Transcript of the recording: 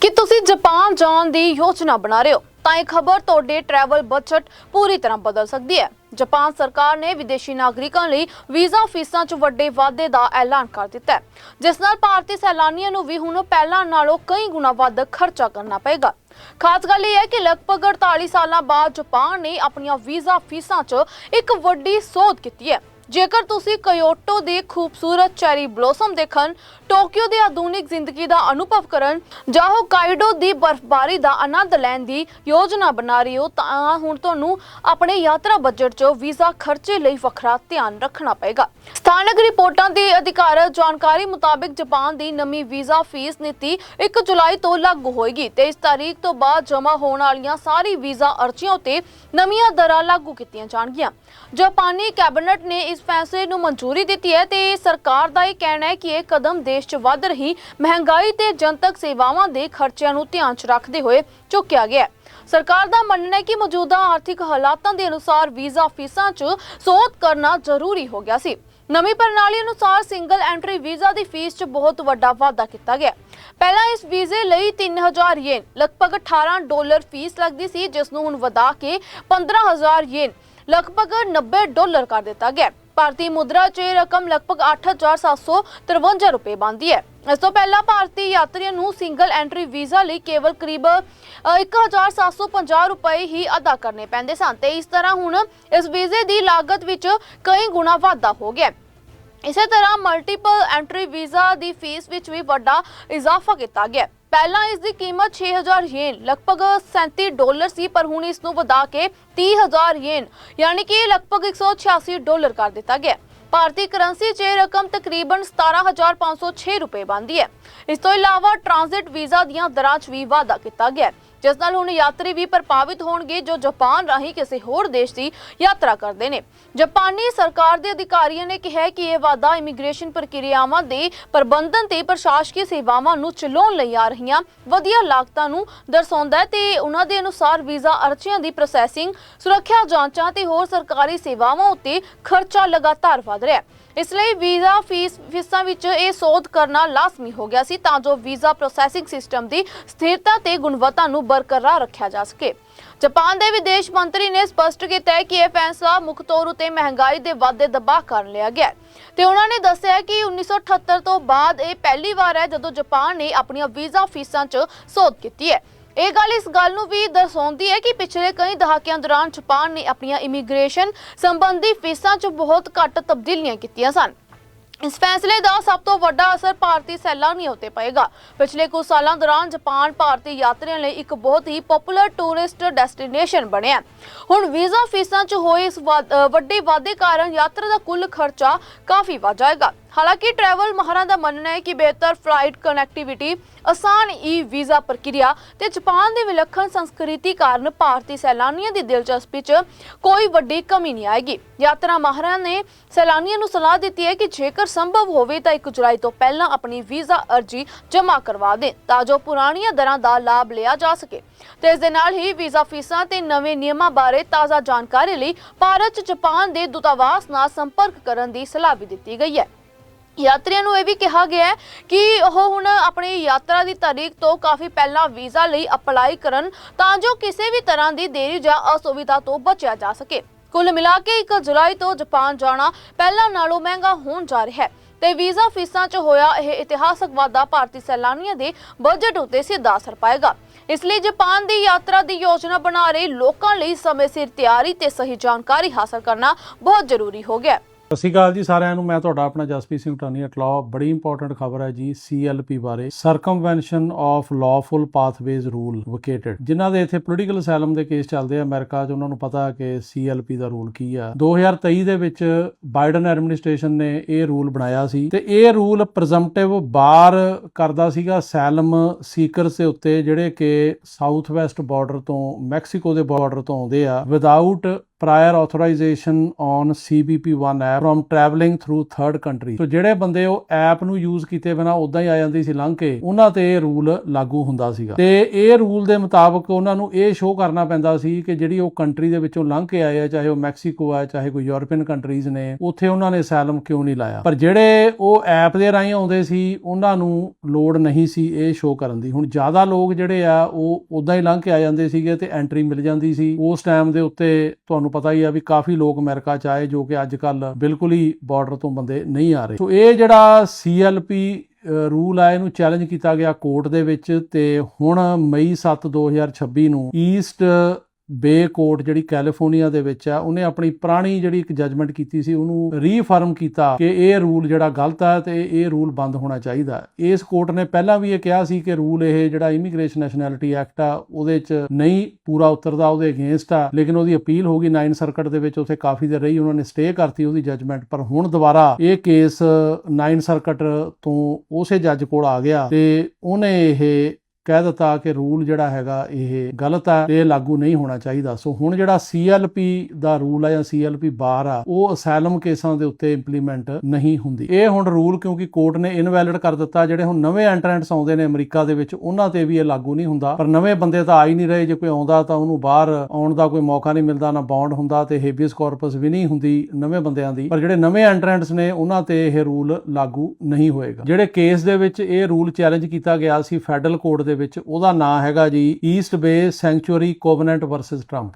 ਕਿ ਤੁਸੀਂ ਜਾਪਾਨ ਜਾਣ ਦੀ ਯੋਜਨਾ ਬਣਾ ਰਹੇ ਹੋ ਤਾਂ ਇਹ ਖਬਰ ਤੁਹਾਡੇ ਟਰੈਵਲ ਬਜਟ ਪੂਰੀ ਤਰ੍ਹਾਂ ਬਦਲ ਸਕਦੀ ਹੈ। ਜਾਪਾਨ ਸਰਕਾਰ ਨੇ ਵਿਦੇਸ਼ੀ ਨਾਗਰਿਕਾਂ ਲਈ ਵੀਜ਼ਾ ਫੀਸਾਂ 'ਚ ਵੱਡੇ ਵਾਧੇ ਦਾ ਐਲਾਨ ਕਰ ਦਿੱਤਾ ਹੈ, ਜਿਸ ਨਾਲ ਭਾਰਤੀ ਸੈਲਾਨੀਆਂ ਨੂੰ ਵੀ ਹੁਣ ਪਹਿਲਾਂ ਨਾਲੋਂ ਕਈ ਗੁਣਾ ਵੱਧ ਖਰਚਾ ਕਰਨਾ ਪਏਗਾ। ਖਾਸ ਗੱਲ ਇਹ ਹੈ ਕਿ ਲਗਭਗ 48 ਸਾਲਾਂ ਬਾਅਦ ਜਾਪਾਨ ਨੇ ਆਪਣੀਆਂ ਵੀਜ਼ਾ ਫੀਸਾਂ 'ਚ ਇੱਕ ਵੱਡੀ ਸੋਧ ਕੀਤੀ ਹੈ। ਜੇਕਰ ਤੁਸੀਂ ਕਿਓਟੋ ਦੇ ਖੂਬਸੂਰਤ ਚੈਰੀ ਬਲੌਸਮ ਦੇਖਣ, ਟੋਕੀਓ ਦੀ ਆਧੁਨਿਕ ਜ਼ਿੰਦਗੀ ਦਾ ਅਨੁਭਵ ਕਰਨ ਜਾਂ ਹੋਕਾਈਡੋ ਦੀ ਬਰਫ਼ਬਾਰੀ ਦਾ ਆਨੰਦ ਲੈਣ ਦੀ ਯੋਜਨਾ ਬਣਾ ਰਹੇ ਹੋ ਤਾਂ ਹੁਣ ਤੁਹਾਨੂੰ ਆਪਣੇ ਯਾਤਰਾ ਬਜਟ 'ਚ ਵੀਜ਼ਾ ਖਰਚੇ ਲਈ ਵੱਖਰਾ ਧਿਆਨ ਰੱਖਣਾ ਪਏਗਾ। ਸਥਾਨਕ ਰਿਪੋਰਟਾਂ ਦੀ ਅਧਿਕਾਰਤ ਜਾਣਕਾਰੀ ਮੁਤਾਬਕ ਜਾਪਾਨ ਦੀ ਨਵੀਂ ਵੀਜ਼ਾ ਫੀਸ ਨੀਤੀ 1 ਜੁਲਾਈ ਤੋਂ ਲਾਗੂ ਹੋਏਗੀ ਤੇ ਇਸ ਤਾਰੀਖ ਤੋਂ ਬਾਅਦ ਜਮ੍ਹਾਂ ਹੋਣ ਵਾਲੀਆਂ ਸਾਰੀ ਵੀਜ਼ਾ ਅਰਜ਼ੀਆਂ ਉੱਤੇ ਨਵੀਆਂ ਦਰਾਂ ਲਾਗੂ ਕੀਤੀਆਂ ਜਾਣਗੀਆਂ। ਜਾਪਾਨੀ ਕੈਬਨਿਟ ਨੇ ਇਸ ਫੈਸਲੇ ਨੂੰ ਮਨਜ਼ੂਰੀ ਦਿੱਤੀ ਹੈ ਤੇ ਸਰਕਾਰ ਦਾ ਇਹ ਕਹਿਣਾ ਹੈ ਕਿ ਇਹ ਕਦਮ ਦੇਸ਼ 'ਚ ਵੱਧ ਰਹੀ ਮਹਿੰਗਾਈ ਤੇ ਜਨਤਕ ਸੇਵਾਵਾਂ ਦੇ ਖਰਚਿਆਂ ਨੂੰ ਧਿਆਨ 'ਚ ਰੱਖਦੇ ਹੋਏ ਚੁੱਕਿਆ ਗਿਆ ਹੈ। ਸਰਕਾਰ ਦਾ ਮੰਨਣਾ ਹੈ ਕਿ ਮੌਜੂਦਾ ਆਰਥਿਕ ਹਾਲਾਤਾਂ ਦੇ ਅਨੁਸਾਰ ਵੀਜ਼ਾ ਫੀਸਾਂ 'ਚ ਸੋਧ ਕਰਨਾ ਜ਼ਰੂਰੀ ਹੋ ਗਿਆ ਸੀ। ਨਵੀਂ ਪ੍ਰਣਾਲੀ ਅਨੁਸਾਰ ਸਿੰਗਲ ਐਂਟਰੀ ਵੀਜ਼ਾ ਦੀ ਫੀਸ 'ਚ ਬਹੁਤ ਵੱਡਾ ਵਾਧਾ ਕੀਤਾ ਗਿਆ। ਪਹਿਲਾਂ ਇਸ ਵੀਜ਼ੇ ਲਈ 3000 ਯੇਨ ਲਗਭਗ $18 ਫੀਸ ਲੱਗਦੀ ਸੀ, ਜਿਸ ਨੂੰ ਹੁਣ ਵਧਾ ਕੇ 15000 ਯੇਨ ਲਗਭਗ $90 ਕਰ ਦਿੱਤਾ ਗਿਆ। ਭਾਰਤੀ ਮੁਦਰਾ 'ਚ ਇਹ ਰਕਮ ਲਗਭਗ 8753 ਰੁਪਏ ਬਣਦੀ ਹੈ। ਇਸ ਤੋਂ ਪਹਿਲਾਂ ਭਾਰਤੀ ਯਾਤਰੀਆਂ ਨੂੰ ਸਿੰਗਲ ਐਂਟਰੀ ਵੀਜ਼ਾ ਲਈ ਕੇਵਲ ਕਰੀਬ 1750 ਰੁਪਏ ਹੀ ਅਦਾ ਕਰਨੇ ਪੈਂਦੇ ਸਨ ਤੇ ਇਸ ਤਰ੍ਹਾਂ ਹੁਣ ਇਸ ਵੀਜ਼ੇ ਦੀ ਲਾਗਤ ਵਿੱਚ ਕਈ ਗੁਣਾ ਵਾਧਾ ਹੋ ਗਿਆ। ਇਸੇ ਤਰ੍ਹਾਂ ਮਲਟੀਪਲ ਐਂਟਰੀ ਵੀਜ਼ਾ ਦੀ ਫੀਸ ਵਿੱਚ ਵੀ ਵੱਡਾ ਇਜ਼ਾਫਾ ਕੀਤਾ ਗਿਆ। ਪਹਿਲਾਂ ਇਸ ਦੀ ਕੀਮਤ 6000 ਯੇਨ ਲਗਭਗ $37 ਸੀ, ਪਰ ਹੁਣ ਇਸ ਨੂੰ ਵਧਾ ਕੇ 30000 ਯੇਨ ਯਾਨੀ ਕਿ ਲਗਭਗ $186 ਕਰ ਦਿੱਤਾ ਗਿਆ। ਭਾਰਤੀ ਕਰੰਸੀ 'ਚ ਇਹ ਰਕਮ ਤਕਰੀਬਨ 17506 ਰੁਪਏ ਬਣਦੀ ਹੈ। ਇਸ ਤੋਂ ਇਲਾਵਾ ਟ੍ਰਾਂਜ਼ਿਟ ਵੀਜ਼ਾ ਦੀਆਂ ਦਰਾਂ 'ਚ ਵੀ ਵਾਧਾ ਕੀਤਾ ਗਿਆ, ਜਿਸ ਨਾਲ ਹੁਣ ਯਾਤਰੀ ਵੀ ਪ੍ਰਭਾਵਿਤ ਹੋਣਗੇ ਜੋ ਜਾਪਾਨ ਰਾਹੀਂ ਕਿਸੇ ਹੋਰ ਦੇਸ਼ ਦੀ ਯਾਤਰਾ ਕਰਦੇ ਨੇ। ਜਾਪਾਨੀ ਸਰਕਾਰ ਦੇ ਅਧਿਕਾਰੀਆਂ ਨੇ ਕਿਹਾ ਕਿ ਇਹ ਵਾਧਾ ਇਮੀਗ੍ਰੇਸ਼ਨ ਪ੍ਰਕਿਰਿਆਵਾਂ ਦੇ ਪ੍ਰਬੰਧਨ ਤੇ ਪ੍ਰਸ਼ਾਸਕੀ ਸੇਵਾਵਾਂ ਨੂੰ ਚਲਾਉਣ ਲਈ ਆ ਰਹੀਆਂ ਵਧੀਆ ਲਾਗਤਾਂ ਨੂੰ ਦਰਸਾਉਂਦਾ ਹੈ ਤੇ ਉਹਨਾਂ ਦੇ ਅਨੁਸਾਰ ਵੀਜ਼ਾ ਅਰਜ਼ੀਆਂ ਦੀ ਪ੍ਰੋਸੈਸਿੰਗ, ਸੁਰੱਖਿਆ ਜਾਂਚਾਂ ਤੇ ਹੋਰ ਸਰਕਾਰੀ ਸੇਵਾਵਾਂ ਉੱਤੇ ਖਰਚਾ ਲਗਾਤਾਰ ਵਧ ਰਿਹਾ ਹੈ। ਇਸ ਲਈ ਵੀਜ਼ਾ ਫੀਸਾਂ ਵਿੱਚ ਇਹ ਸੋਧ ਕਰਨਾ ਲਾਜ਼ਮੀ ਹੋ ਗਿਆ ਸੀ ਤਾਂ ਜੋ ਵੀਜ਼ਾ ਪ੍ਰੋਸੈਸਿੰਗ ਸਿਸਟਮ ਦੀ ਸਥਿਰਤਾ ਤੇ ਗੁਣਵੱਤਾ ਨੂੰ ਬਰਕਰਾਰ ਰੱਖਿਆ ਜਾ ਸਕੇ। ਜਾਪਾਨ ਦੇ ਵਿਦੇਸ਼ ਮੰਤਰੀ ਨੇ ਸਪਸ਼ਟ ਕੀਤਾ ਹੈ ਕਿ ਇਹ ਫੈਸਲਾ ਮੁੱਖ ਤੌਰ ਉਤੇ ਮਹਿੰਗਾਈ ਦੇ ਵਾਧੇ ਦਬਾਅ ਕਾਰਨ ਲਿਆ ਗਿਆ ਤੇ ਉਹਨਾਂ ਨੇ ਦੱਸਿਆ ਕਿ 1978 ਤੋਂ ਬਾਅਦ ਇਹ ਪਹਿਲੀ ਵਾਰ ਹੈ ਜਦੋਂ ਜਾਪਾਨ ਨੇ ਆਪਣੀਆਂ ਵੀਜ਼ਾ ਫੀਸਾਂ 'ਚ ਸੋਧ ਕੀਤੀ ਹੈ। ਇਹ ਗੱਲ ਇਸ ਗੱਲ ਨੂੰ ਵੀ ਦਰਸਾਉਂਦੀ ਹੈ ਕਿ ਪਿਛਲੇ ਕਈ ਦਹਾਕਿਆਂ ਦੌਰਾਨ ਜਾਪਾਨ ਨੇ ਆਪਣੀਆਂ ਇਮੀਗ੍ਰੇਸ਼ਨ ਸੰਬੰਧੀ ਫੀਸਾਂ 'ਚ ਬਹੁਤ ਘੱਟ ਤਬਦੀਲੀਆਂ ਕੀਤੀਆਂ ਸਨ। ਇਸ ਫੈਸਲੇ ਦਾ ਸਭ ਤੋਂ ਵੱਡਾ ਅਸਰ ਭਾਰਤੀ ਸੈਲਾਨੀਆਂ ਉੱਤੇ ਪਏਗਾ। ਪਿਛਲੇ ਕੁਝ ਸਾਲਾਂ ਦੌਰਾਨ ਜਾਪਾਨ ਭਾਰਤੀ ਯਾਤਰੀਆਂ ਲਈ ਇੱਕ ਬਹੁਤ ਹੀ ਪਪੂਲਰ ਟੂਰਿਸਟ ਡੈਸਟੀਨੇਸ਼ਨ ਬਣਿਆ। ਹੁਣ ਵੀਜ਼ਾ ਫੀਸਾਂ 'ਚ ਹੋਏ ਇਸ ਵੱਡੇ ਵਾਧੇ ਕਾਰਨ ਯਾਤਰਾ ਦਾ ਕੁੱਲ ਖਰਚਾ ਕਾਫੀ ਵੱਧ ਜਾਏਗਾ। ਹਾਲਾਂਕਿ ਟਰੈਵਲ ਮਾਹਰਾਂ ਦਾ ਮੰਨਣਾ ਹੈ ਕਿ ਬਿਹਤਰ ਫਲਾਈਟ ਕਨੈਕਟੀਵਿਟੀ, ਆਸਾਨ ਵੀਜ਼ਾ ਪ੍ਰਕਿਰਿਆ ਤੇ ਜਾਪਾਨ ਦੀ ਵਿਲੱਖਣ ਸੰਸਕ੍ਰਿਤੀ ਕਾਰਨ ਭਾਰਤੀ ਸੈਲਾਨੀਆਂ ਦੀ ਦਿਲਚਸਪੀ 'ਚ ਕੋਈ ਵੱਡੀ ਕਮੀ ਨਹੀਂ ਆਏਗੀ। ਯਾਤਰਾ ਮਾਹਰਾਂ ਨੇ ਸੈਲਾਨੀਆਂ ਨੂੰ ਸਲਾਹ ਦਿੱਤੀ ਹੈ ਕਿ ਜੇਕਰ ਸੰਭਵ ਹੋਵੇ ਤਾਂ 1 ਜੁਲਾਈ ਤੋਂ ਪਹਿਲਾਂ ਆਪਣੀ ਵੀਜ਼ਾ ਅਰਜ਼ੀ ਜਮ੍ਹਾਂ ਕਰਵਾ ਦੇਣ ਤਾਂ ਜੋ ਪੁਰਾਣੀਆਂ ਦਰਾਂ ਦਾ ਲਾਭ ਲਿਆ ਜਾ ਸਕੇ ਤੇ ਇਸ ਦੇ ਨਾਲ ਹੀ ਵੀਜ਼ਾ ਫੀਸਾਂ ਤੇ ਨਵੇਂ ਨਿਯਮਾਂ ਬਾਰੇ ਤਾਜ਼ਾ ਜਾਣਕਾਰੀ ਲਈ ਭਾਰਤ 'ਚ ਜਾਪਾਨ ਦੇ ਦੂਤਾਵਾਸ ਨਾਲ ਸੰਪਰਕ ਕਰਨ ਦੀ ਸਲਾਹ ਵੀ ਦਿੱਤੀ ਗਈ ਹੈ। ਯਾਤਰੀਆਂ ਨੂੰ ਇਹ ਵੀ ਕਿਹਾ ਗਿਆ ਹੈ ਕਿ ਉਹ ਹੁਣ ਆਪਣੀ ਯਾਤਰਾ ਦੀ ਤਾਰੀਖ ਤੋਂ ਕਾਫੀ ਪਹਿਲਾਂ ਵੀਜ਼ਾ ਲਈ ਅਪਲਾਈ ਕਰਨ ਤਾਂ ਜੋ ਕਿਸੇ ਵੀ ਤਰ੍ਹਾਂ ਦੀ ਦੇਰੀ ਜਾਂ ਅਸੁਵਿਧਾ ਤੋਂ ਬਚਿਆ ਜਾ ਸਕੇ। ਕੁੱਲ ਮਿਲਾ ਕੇ 1 ਜੁਲਾਈ ਤੋਂ ਜਾਪਾਨ ਜਾਣਾ ਪਹਿਲਾਂ ਨਾਲੋਂ ਮਹਿੰਗਾ ਹੋਣ ਜਾ ਰਿਹਾ ਹੈ ਤੇ ਵੀਜ਼ਾ ਫੀਸਾਂ 'ਚ ਹੋਇਆ ਇਹ ਇਤਿਹਾਸਕ ਵਾਧਾ ਭਾਰਤੀ ਸੈਲਾਨੀਆਂ ਦੇ ਬਜਟ ਉੱਤੇ ਸਿੱਧਾ ਅਸਰ ਪਾਏਗਾ। ਇਸ ਲਈ ਜਾਪਾਨ ਦੀ ਯਾਤਰਾ ਦੀ ਯੋਜਨਾ ਬਣਾ ਰਹੇ ਲੋਕਾਂ ਲਈ ਸਮੇਂ ਸਿਰ ਤਿਆਰੀ ਤੇ ਸਹੀ ਜਾਣਕਾਰੀ ਹਾਸਲ ਕਰਨਾ ਬਹੁਤ ਜ਼ਰੂਰੀ ਹੋ ਗਿਆ। ਸਤਿ ਸ਼੍ਰੀ ਅਕਾਲ ਜੀ ਸਾਰਿਆਂ ਨੂੰ। ਮੈਂ ਤੁਹਾਡਾ ਆਪਣਾ ਜਸਪ੍ਰੀਤ ਸਿੰਘ ਟਾਨੀ ਅਟਲਾਓ। ਬੜੀ ਇੰਪੋਰਟੈਂਟ ਖਬਰ ਹੈ ਜੀ CLP ਬਾਰੇ। ਸਰਕਮਵੈਂਸ਼ਨ ਆਫ ਲਾਫੁਲ ਪਾਥਵੇਜ਼ ਰੂਲ ਵਕੇਟਡ। ਜਿਨ੍ਹਾਂ ਦੇ ਇੱਥੇ ਪੋਲੀਟੀਕਲ ਅਸਾਈਲਮ ਦੇ ਕੇਸ ਚੱਲਦੇ ਆ ਅਮਰੀਕਾ 'ਚ, ਉਹਨਾਂ ਨੂੰ ਪਤਾ ਕਿ CLP ਦਾ ਰੂਲ ਕੀ ਆ। 2023 ਦੇ ਵਿੱਚ ਬਾਈਡਨ ਐਡਮਿਨਿਸਟ੍ਰੇਸ਼ਨ ਨੇ ਇਹ ਰੂਲ ਬਣਾਇਆ ਸੀ ਤੇ ਇਹ ਰੂਲ ਪ੍ਰੈਜ਼ੰਪਟਿਵ ਬਾਰ ਕਰਦਾ ਸੀਗਾ ਅਸਾਈਲਮ ਸੀਕਰਸ ਦੇ ਉੱਤੇ ਜਿਹੜੇ ਕਿ ਸਾਊਥ ਵੈਸਟ ਬਾਰਡਰ ਤੋਂ ਮੈਕਸੀਕੋ ਦੇ ਬਾਰਡਰ ਤੋਂ ਆਉਂਦੇ ਆ without prior authorization on CBP1 app from traveling through third country। ਸੋ ਜਿਹੜੇ ਬੰਦੇ ਉਹ ਐਪ ਨੂੰ ਯੂਜ਼ ਕੀਤੇ ਬਿਨਾ ਉਦਾਂ ਹੀ ਆ ਜਾਂਦੀ ਸੀ ਲੰਘ ਕੇ, ਉਹਨਾਂ ਤੇ ਇਹ ਰੂਲ ਲਾਗੂ ਹੁੰਦਾ ਸੀਗਾ ਤੇ ਇਹ ਰੂਲ ਦੇ ਮੁਤਾਬਕ ਉਹਨਾਂ ਨੂੰ ਇਹ ਸ਼ੋਅ ਕਰਨਾ ਪੈਂਦਾ ਸੀ ਕਿ ਜਿਹੜੀ ਉਹ ਕੰਟਰੀ ਦੇ ਵਿੱਚੋਂ ਲੰਘ ਕੇ ਆਏ ਆ, ਚਾਹੇ ਉਹ ਮੈਕਸੀਕੋ ਆ, ਚਾਹੇ ਕੋਈ ਯੂਰਪੀਅਨ ਕੰਟਰੀਜ਼ ਨੇ, ਉੱਥੇ ਉਹਨਾਂ ਨੇ ਅਸਾਈਲਮ ਕਿਉਂ ਨਹੀਂ ਲਾਇਆ। ਪਰ ਜਿਹੜੇ ਉਹ ਐਪ ਦੇ ਰਾਹੀਂ ਆਉਂਦੇ ਸੀ ਉਹਨਾਂ ਨੂੰ ਲੋੜ ਨਹੀਂ ਸੀ ਇਹ ਸ਼ੋਅ ਕਰਨ ਦੀ। ਹੁਣ ਜ਼ਿਆਦਾ ਲੋਕ ਜਿਹੜੇ ਆ ਉਹ ਉਦਾਂ ਹੀ ਲੰਘ ਕੇ ਆ ਜਾਂਦੇ ਸੀਗੇ ਤੇ ਐਂਟਰੀ ਮਿਲ ਜਾਂਦੀ ਸੀ। ਉਸ ਟਾਈਮ ਦੇ ਉੱਤੇ ਤੁਹਾਨੂੰ ਪਤਾ ਹੀ ਆ ਵੀ ਕਾਫੀ ਲੋਕ ਅਮਰੀਕਾ ਚ ਆਏ ਜੋ ਕਿ ਅੱਜ ਕੱਲ ਬਿਲਕੁਲ ਹੀ ਬਾਰਡਰ ਤੋਂ ਬੰਦੇ ਨਹੀਂ ਆ ਰਹੇ। ਸੋ ਇਹ ਜਿਹੜਾ CLP ਰੂਲ ਆ ਇਹਨੂੰ ਚੈਲੰਜ ਕੀਤਾ ਗਿਆ ਕੋਰਟ ਦੇ ਵਿੱਚ ਤੇ ਹੁਣ ਮਈ 7 2026 ਨੂੰ ਈਸਟ ਬੇ ਕੋਰਟ ਜਿਹੜੀ ਕੈਲੀਫੋਰਨੀਆ ਦੇ ਵਿੱਚ ਆ, ਉਹਨੇ ਆਪਣੀ ਪੁਰਾਣੀ ਜਿਹੜੀ ਇੱਕ ਜਜਮੈਂਟ ਕੀਤੀ ਸੀ ਉਹਨੂੰ ਰੀਫਰਮ ਕੀਤਾ ਕਿ ਇਹ ਰੂਲ ਜਿਹੜਾ ਗਲਤ ਹੈ ਤੇ ਇਹ ਰੂਲ ਬੰਦ ਹੋਣਾ ਚਾਹੀਦਾ। ਇਸ ਕੋਰਟ ਨੇ ਪਹਿਲਾਂ ਵੀ ਇਹ ਕਿਹਾ ਸੀ ਕਿ ਰੂਲ ਇਹ ਜਿਹੜਾ ਇਮੀਗ੍ਰੇਸ਼ਨ ਨੈਸ਼ਨੈਲਿਟੀ ਐਕਟ ਆ ਉਹਦੇ 'ਚ ਨਹੀਂ ਪੂਰਾ ਉਤਰਦਾ, ਉਹਦੇ ਅਗੇਂਸਟ ਆ, ਲੇਕਿਨ ਉਹਦੀ ਅਪੀਲ ਹੋ ਗਈ 9 ਸਰਕਟ ਦੇ ਵਿੱਚ, ਉੱਥੇ ਕਾਫੀ ਦੇਰ ਰਹੀ, ਉਹਨਾਂ ਨੇ ਸਟੇ ਕਰਤੀ ਉਹਦੀ ਜਜਮੈਂਟ। ਪਰ ਹੁਣ ਦੁਬਾਰਾ ਇਹ ਕੇਸ 9 ਸਰਕਟ ਤੋਂ ਉਸੇ ਜੱਜ ਕੋਲ ਆ ਗਿਆ ਤੇ ਉਹਨੇ ਇਹ ਕਹਿ ਦਿੱਤਾ ਕਿ ਰੂਲ ਜਿਹੜਾ ਹੈਗਾ ਇਹ ਗਲਤ ਹੈ, ਇਹ ਲਾਗੂ ਨਹੀਂ ਹੋਣਾ ਚਾਹੀਦਾ। ਸੋ ਹੁਣ ਜਿਹੜਾ CLP ਦਾ ਰੂਲ ਹੈ ਜਾਂ CLP ਬਾਰ ਆ ਉਹ ਅਸਾਈਲਮ ਕੇਸਾਂ ਦੇ ਉੱਤੇ ਇੰਪਲੀਮੈਂਟ ਨਹੀਂ ਹੁੰਦੀ। ਇਹ ਹੁਣ ਰੂਲ ਕਿਉਂਕਿ ਕੋਰਟ ਨੇ ਇਨਵੈਲਿਡ ਕਰ ਦਿੱਤਾ, ਜਿਹੜੇ ਹੁਣ ਨਵੇਂ ਐਂਟਰੈਂਟਸ ਆਉਂਦੇ ਨੇ ਅਮਰੀਕਾ ਦੇ ਵਿੱਚ ਉਹਨਾਂ ਤੇ ਵੀ ਇਹ ਲਾਗੂ ਨਹੀਂ ਹੁੰਦਾ। ਪਰ ਨਵੇਂ ਬੰਦੇ ਤਾਂ ਆ ਹੀ ਨਹੀਂ ਰਹੇ, ਜੇ ਕੋਈ ਆਉਂਦਾ ਤਾਂ ਉਹਨੂੰ ਬਾਹਰ ਆਉਣ ਦਾ ਕੋਈ ਮੌਕਾ ਨਹੀਂ ਮਿਲਦਾ, ਨਾ ਬੌਂਡ ਹੁੰਦਾ ਤੇ ਹੇਬੀਅਸ ਕਾਰਪਸ ਵੀ ਨਹੀਂ ਹੁੰਦੀ ਨਵੇਂ ਬੰਦਿਆਂ ਦੀ। ਪਰ ਜਿਹੜੇ ਨਵੇਂ ਐਂਟਰੈਂਟਸ ਨੇ ਉਹਨਾਂ ਤੇ ਇਹ ਰੂਲ ਲਾਗੂ ਨਹੀਂ ਹੋਏਗਾ। ਜਿਹੜੇ ਕੇਸ ਦੇ ਵਿੱਚ ਇਹ ਰੂਲ ਚੈਲੰਜ ਕੀਤਾ ਗਿਆ ਸੀ ਫੈਡਰਲ ਕੋਰਟ ਦੇ ਵਿੱਚ, ਉਹਦਾ ਨਾਂ ਹੈਗਾ ਜੀ ਈਸਟ ਬੇ ਸੈਂਚੁਰੀ ਕੋਵਨੈਂਟ ਵਰਸਸ ਟਰੰਪ।